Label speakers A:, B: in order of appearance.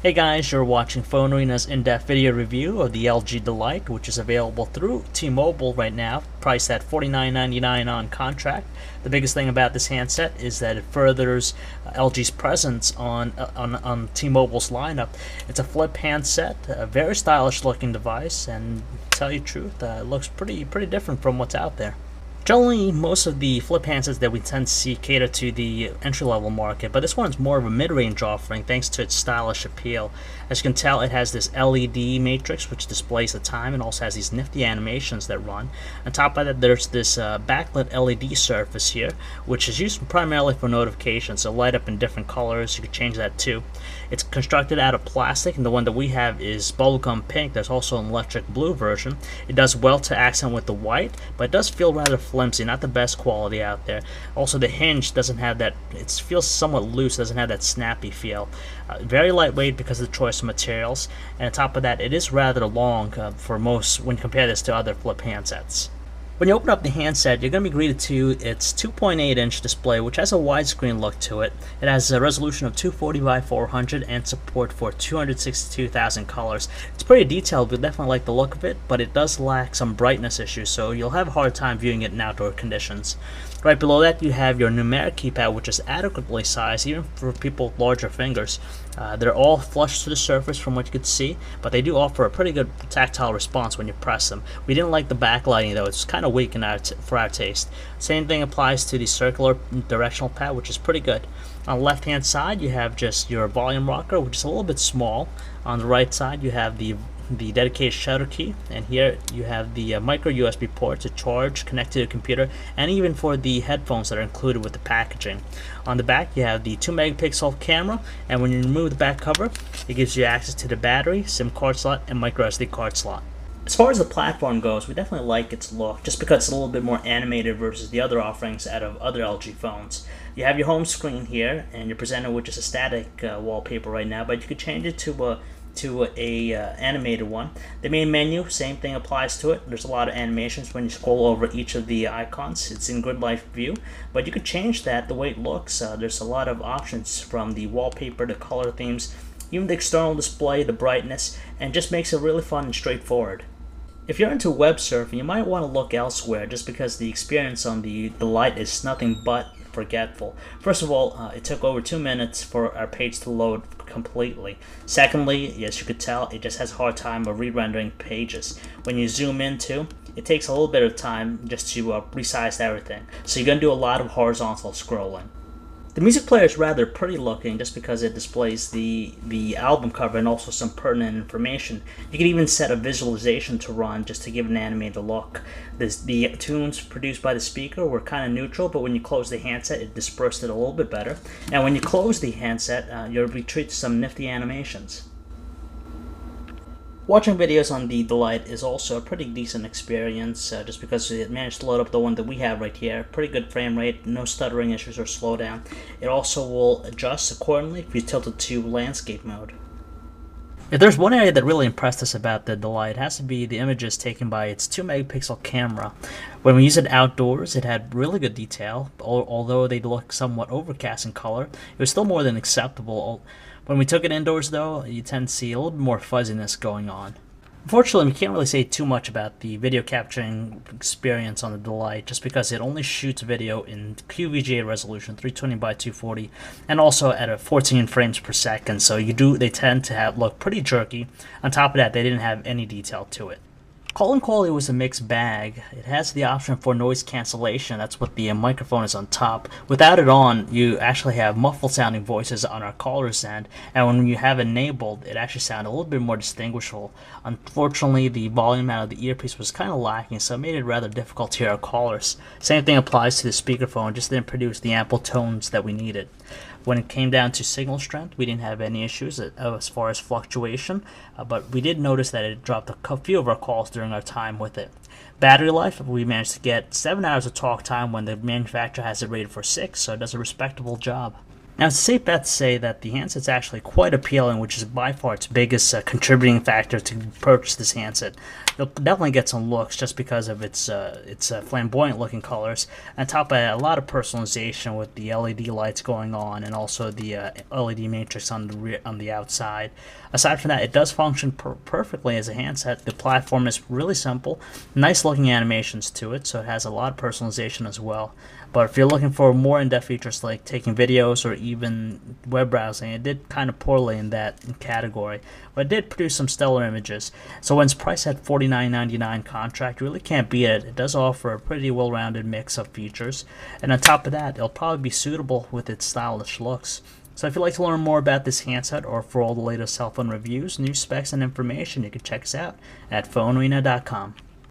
A: Hey guys, you're watching Phone Arena's in-depth video review of the LG dLite, which is available through T-Mobile right now, priced at $49.99 on contract. The biggest thing about this handset is that it furthers LG's presence on T-Mobile's lineup. It's a flip handset, a very stylish looking device, and to tell you the truth, it looks pretty different from what's out there. Generally, most of the flip handsets that we tend to see cater to the entry-level market, but this one's more of a mid-range offering thanks to its stylish appeal. As you can tell, it has this LED matrix which displays the time and also has these nifty animations that run. On top of that, there's this backlit LED surface here, which is used primarily for notifications. It'll light up in different colors. You can change that too. It's constructed out of plastic, and the one that we have is bubblegum pink. There's also an electric blue version. It does well to accent with the white, but it does feel rather flimsy, not the best quality out there. Also, the hinge doesn't have that, it feels somewhat loose, doesn't have that snappy feel. Very lightweight because of the choice of materials, and on top of that, it is rather long for most when you compare this to other flip handsets. When you open up the handset, you're going to be greeted to its 2.8-inch display, which has a widescreen look to it. It has a resolution of 240 by 400 and support for 262,000 colors. It's pretty detailed. We definitely like the look of it, but it does lack some brightness issues, so you'll have a hard time viewing it in outdoor conditions. Right below that, you have your numeric keypad, which is adequately sized, even for people with larger fingers. They're all flush to the surface from what you could see, but they do offer a pretty good tactile response when you press them. We didn't like the backlighting though. It's kind of weak for our taste. Same thing applies to the circular directional pad, which is pretty good. On the left hand side, you have just your volume rocker, which is a little bit small. On the right side, you have the dedicated shutter key, and here you have the micro USB port to charge, connect to the computer, and even for the headphones that are included with the packaging. On the back, you have the 2 megapixel camera, and when you remove the back cover, it gives you access to the battery, SIM card slot, and micro SD card slot. As far as the platform goes, we definitely like its look, just because it's a little bit more animated versus the other offerings out of other LG phones. You have your home screen here, and you're presented with just a static wallpaper right now, but you could change it to a animated one. The main menu, same thing applies to it. There's a lot of animations when you scroll over each of the icons. It's in grid life view, but you could change that the way it looks. There's a lot of options from the wallpaper to color themes, even the external display, the brightness, and just makes it really fun and straightforward. If you're into web surfing, you might want to look elsewhere, just because the experience on the dLite is nothing but forgetful. First of all, it took over 2 minutes for our page to load completely. Secondly, as you could tell, it just has a hard time of re-rendering pages. When you zoom into, it takes a little bit of time just to resize everything. So you're going to do a lot of horizontal scrolling. The music player is rather pretty looking, just because it displays the album cover and also some pertinent information. You can even set a visualization to run just to give an animated look. The tunes produced by the speaker were kind of neutral, but when you close the handset, it dispersed it a little bit better. And when you close the handset, you'll be treated to some nifty animations. Watching videos on the dLite is also a pretty decent experience, just because it managed to load up the one that we have right here. Pretty good frame rate, no stuttering issues or slowdown. It also will adjust accordingly if you tilt it to landscape mode. If there's one area that really impressed us about the dLite, it has to be the images taken by its 2 megapixel camera. When we used it outdoors, it had really good detail. Although they look somewhat overcast in color, it was still more than acceptable. When we took it indoors though, you tend to see a little bit more fuzziness going on. Unfortunately, we can't really say too much about the video capturing experience on the dLite, just because it only shoots video in QVGA resolution, 320 by 240, and also at a 14 frames per second, so they tend to look pretty jerky. On top of that, they didn't have any detail to it. Calling quality was a mixed bag. It has the option for noise cancellation. That's what the microphone is on top. Without it on, you actually have muffled sounding voices on our caller's end, and when you have it enabled, it actually sounded a little bit more distinguishable. Unfortunately, the volume out of the earpiece was kind of lacking, so it made it rather difficult to hear our callers. Same thing applies to the speakerphone, just didn't produce the ample tones that we needed. When it came down to signal strength, we didn't have any issues as far as fluctuation, but we did notice that it dropped a few of our calls during our time with it. Battery life, we managed to get 7 hours of talk time when the manufacturer has it rated for 6, so it does a respectable job. Now, it's a safe bet to say that the handset's actually quite appealing, which is by far its biggest contributing factor to purchase this handset. You'll definitely get some looks just because of its flamboyant-looking colors. On top of that, a lot of personalization with the LED lights going on, and also the LED matrix on the outside. Aside from that, it does function perfectly as a handset. The platform is really simple, nice-looking animations to it, so it has a lot of personalization as well. But if you're looking for more in-depth features like taking videos or even web browsing, it did kind of poorly in that category. But it did produce some stellar images. So when it's priced at $49.99 contract, you really can't beat it. It does offer a pretty well-rounded mix of features. And on top of that, it'll probably be suitable with its stylish looks. So if you'd like to learn more about this handset or for all the latest cell phone reviews, news specs, and information, you can check us out at phonearena.com.